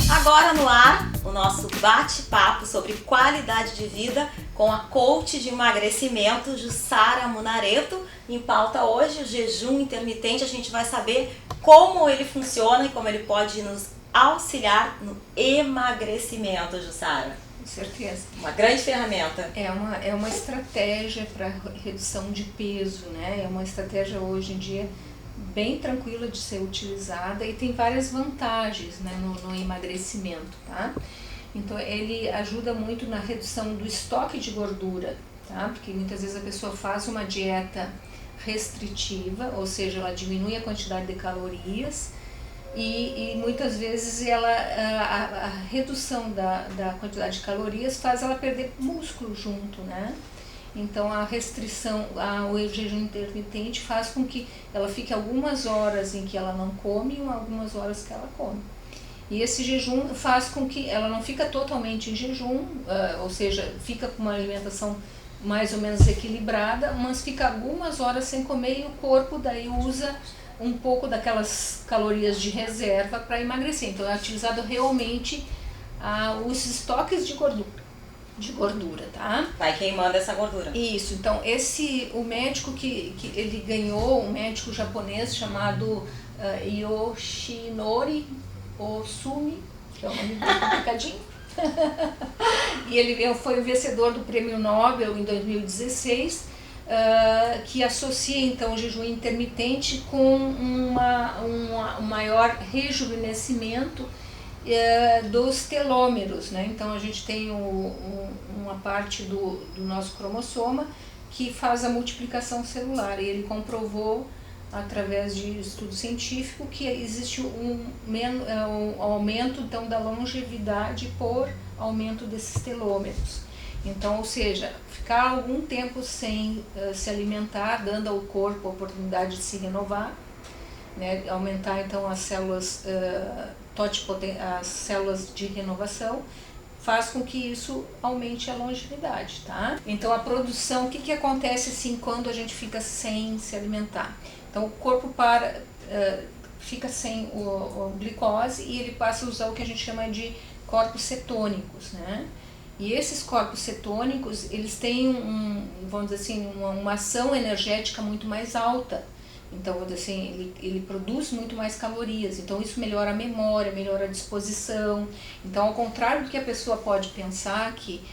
Agora no ar, o nosso bate-papo sobre qualidade de vida com a coach de emagrecimento, Jussara Munareto. Em pauta hoje, o jejum intermitente. A gente vai saber como ele funciona e como ele pode nos auxiliar no emagrecimento, Jussara. Com certeza. Uma grande ferramenta. É uma estratégia para redução de peso, né? É uma estratégia hoje em dia bem tranquila de ser utilizada e tem várias vantagens, né, no emagrecimento, tá? Então ele ajuda muito na redução do estoque de gordura, tá? Porque muitas vezes a pessoa faz uma dieta restritiva, ou seja, ela diminui a quantidade de calorias e muitas vezes a redução da quantidade de calorias faz ela perder músculo junto, né? Então a restrição, o jejum intermitente faz com que ela fique algumas horas em que ela não come e algumas horas que ela come. E esse jejum faz com que ela não fica totalmente em jejum, ou seja, fica com uma alimentação mais ou menos equilibrada, mas fica algumas horas sem comer e o corpo daí usa um pouco daquelas calorias de reserva para emagrecer. Então é utilizado realmente os estoques de gordura, tá? Vai queimando essa gordura. Isso, então o médico que ele ganhou, um médico japonês chamado Yoshinori Ohsumi, que é um nome bem complicadinho, e ele foi o vencedor do Prêmio Nobel em 2016, que associa então o jejum intermitente com um maior rejuvenescimento dos telômeros, né? Então a gente tem uma parte do nosso cromossoma que faz a multiplicação celular e ele comprovou através de estudo científico que existe um aumento então da longevidade por aumento desses telômeros. Então, ou seja, ficar algum tempo sem se alimentar, dando ao corpo a oportunidade de se renovar, né? Aumentar então as células as células de renovação, faz com que isso aumente a longevidade, tá? Então a produção, o que acontece assim quando a gente fica sem se alimentar? Então o corpo fica sem a glicose e ele passa a usar o que a gente chama de corpos cetônicos, né? E esses corpos cetônicos, eles têm vamos dizer assim, uma ação energética muito mais alta. Então, assim, ele produz muito mais calorias, então isso melhora a memória, melhora a disposição. Então, ao contrário do que a pessoa pode pensar que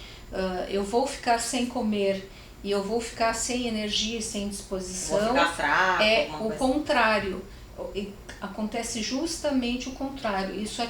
eu vou ficar sem comer e eu vou ficar sem energia, sem disposição, vou ficar fraco, é o contrário. Acontece justamente o contrário. Isso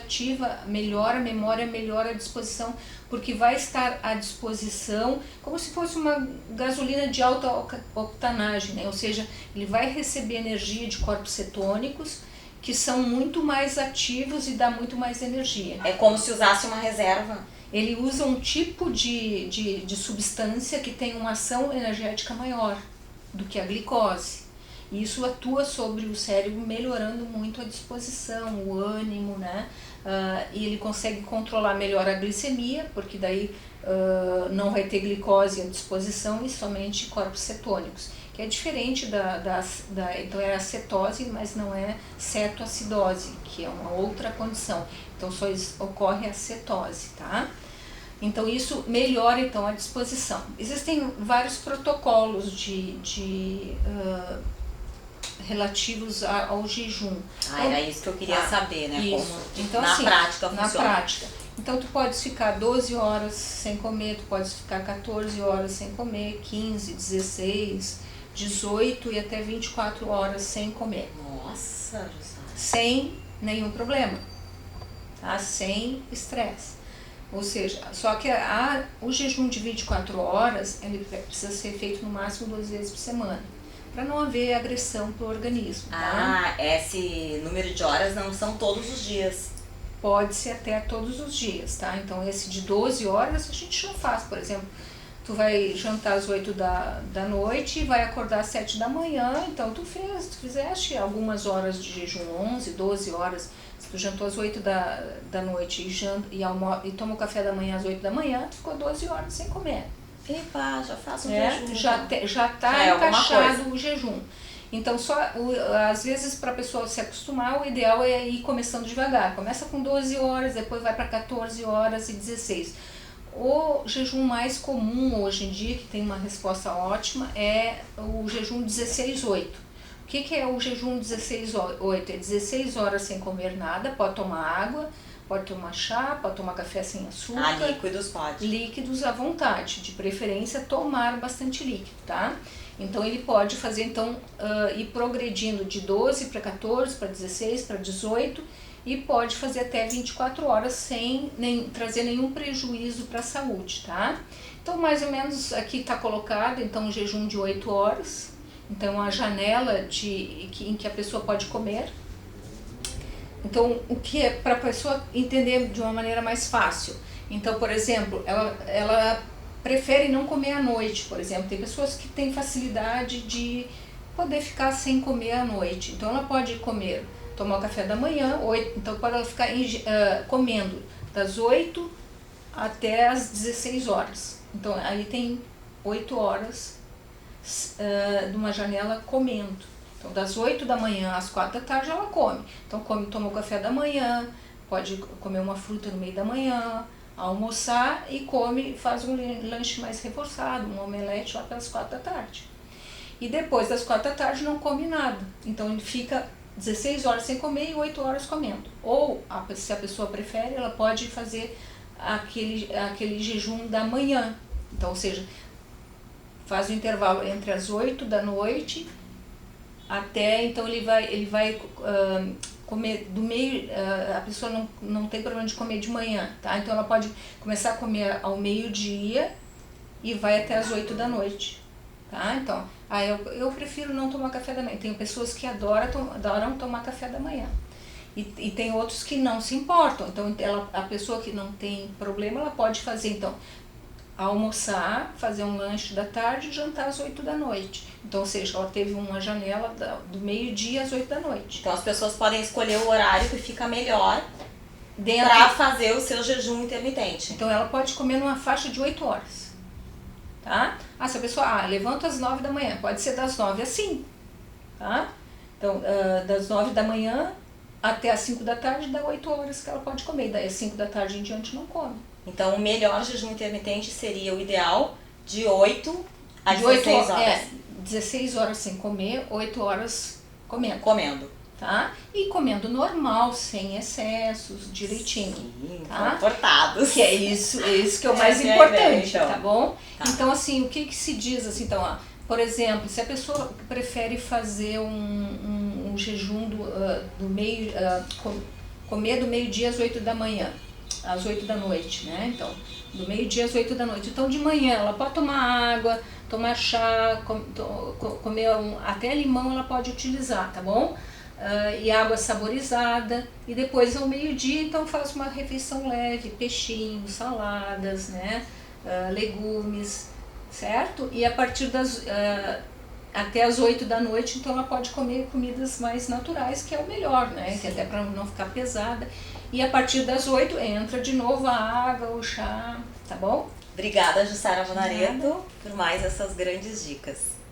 melhora a memória, melhora a disposição, porque vai estar à disposição como se fosse uma gasolina de alta octanagem, né? Ou seja, ele vai receber energia de corpos cetônicos que são muito mais ativos e dá muito mais energia. É como se usasse uma reserva. Ele usa um tipo de substância que tem uma ação energética maior do que a glicose. E isso atua sobre o cérebro, melhorando muito a disposição, o ânimo, né? E ele consegue controlar melhor a glicemia, porque daí não vai ter glicose à disposição e somente corpos cetônicos, que é diferente então é a cetose, mas não é cetoacidose, que é uma outra condição. Então só ocorre a cetose, tá? Então isso melhora então a disposição. Existem vários protocolos relativos ao jejum. Era isso que eu queria saber, né? Isso. Como então, na assim, prática funciona. Na prática. Então tu podes ficar 12 horas sem comer, tu podes ficar 14 horas sem comer, 15, 16, 18 e até 24 horas sem comer. Nossa, Jussara. Sem nenhum problema, tá? Sem estresse. Ou seja, só que o jejum de 24 horas, ele precisa ser feito no máximo 2 vezes por semana, para não haver agressão para o organismo. Tá? Esse número de horas não são todos os dias. Pode ser até todos os dias, tá? Então esse de 12 horas a gente não faz, por exemplo, tu vai jantar às 8 da noite e vai acordar às 7 da manhã, então tu fizeste algumas horas de jejum, 11, 12 horas, se tu jantou às 8 da noite e toma o café da manhã às 8 da manhã, tu ficou 12 horas sem comer. Epa, já faço um jejum. Já está encaixado o jejum. Então, às vezes, para a pessoa se acostumar, o ideal é ir começando devagar. Começa com 12 horas, depois vai para 14 horas e 16. O jejum mais comum hoje em dia, que tem uma resposta ótima, é o jejum 16-8. O que é o jejum 16-8? É 16 horas sem comer nada, pode tomar água, pode tomar chá, pode tomar café sem açúcar. Líquidos pode. Líquidos à vontade, de preferência tomar bastante líquido, tá? Então ele pode fazer, ir progredindo de 12 para 14, para 16, para 18 e pode fazer até 24 horas sem trazer nenhum prejuízo para a saúde, tá? Então mais ou menos aqui está colocado, então um jejum de 8 horas, então a janela em que a pessoa pode comer. Então, o que é para a pessoa entender de uma maneira mais fácil? Então, por exemplo, ela prefere não comer à noite, por exemplo. Tem pessoas que têm facilidade de poder ficar sem comer à noite. Então, ela pode tomar o café da manhã, então pode ela ficar comendo das 8 até as 16 horas. Então, aí tem 8 horas de uma janela comendo. Então, das 8 da manhã às 4 da tarde ela come. Então, toma o café da manhã, pode comer uma fruta no meio da manhã, almoçar e faz um lanche mais reforçado, um omelete lá pelas 4 da tarde. E depois das 4 da tarde não come nada. Então, ele fica 16 horas sem comer e 8 horas comendo. Ou, se a pessoa prefere, ela pode fazer aquele jejum da manhã. Então, ou seja, faz o intervalo entre as 8 da noite até, então ele vai comer do meio, a pessoa não tem problema de comer de manhã, tá? Então ela pode começar a comer ao meio-dia e vai até as 8 da noite, tá? Então, eu prefiro não tomar café da manhã. Tem pessoas que adoram tomar café da manhã. E tem outros que não se importam. Então a pessoa que não tem problema, ela pode fazer, então, almoçar, fazer um lanche da tarde e jantar às 8 da noite. Então, ou seja, ela teve uma janela do meio-dia às 8 da noite. Então, as pessoas podem escolher o horário que fica melhor para fazer o seu jejum intermitente. Então, ela pode comer numa faixa de 8 horas. Tá? Se a pessoa levanta às 9 da manhã, pode ser das 9 às 5. Tá? Então, das 9 da manhã até as 5 da tarde dá 8 horas que ela pode comer. Daí, às 5 da tarde em diante, não come. Então, o melhor jejum intermitente seria o ideal de 8 a 16 horas. 16 horas sem comer, 8 horas comendo. Tá? E comendo normal, sem excessos, direitinho. Sim, tá? Comportados. Que é isso que é o mais importante, então. tá bom? Tá. Então, assim, o que se diz assim, então, por exemplo, se a pessoa prefere fazer um jejum do meio, comer do meio-dia às 8 da manhã, às 8 da noite, né? Então, do meio-dia às 8 da noite. Então, de manhã, ela pode tomar água, tomar chá, comer até limão ela pode utilizar, tá bom? E água saborizada. E depois, ao meio-dia, então, faz uma refeição leve, peixinho, saladas, né? Legumes, certo? E a partir até as 8 da noite, então, ela pode comer comidas mais naturais, que é o melhor, né? Que até para não ficar pesada. E a partir das 8 entra de novo a água, o chá, tá bom? Obrigada, Jussara Munareto, por mais essas grandes dicas.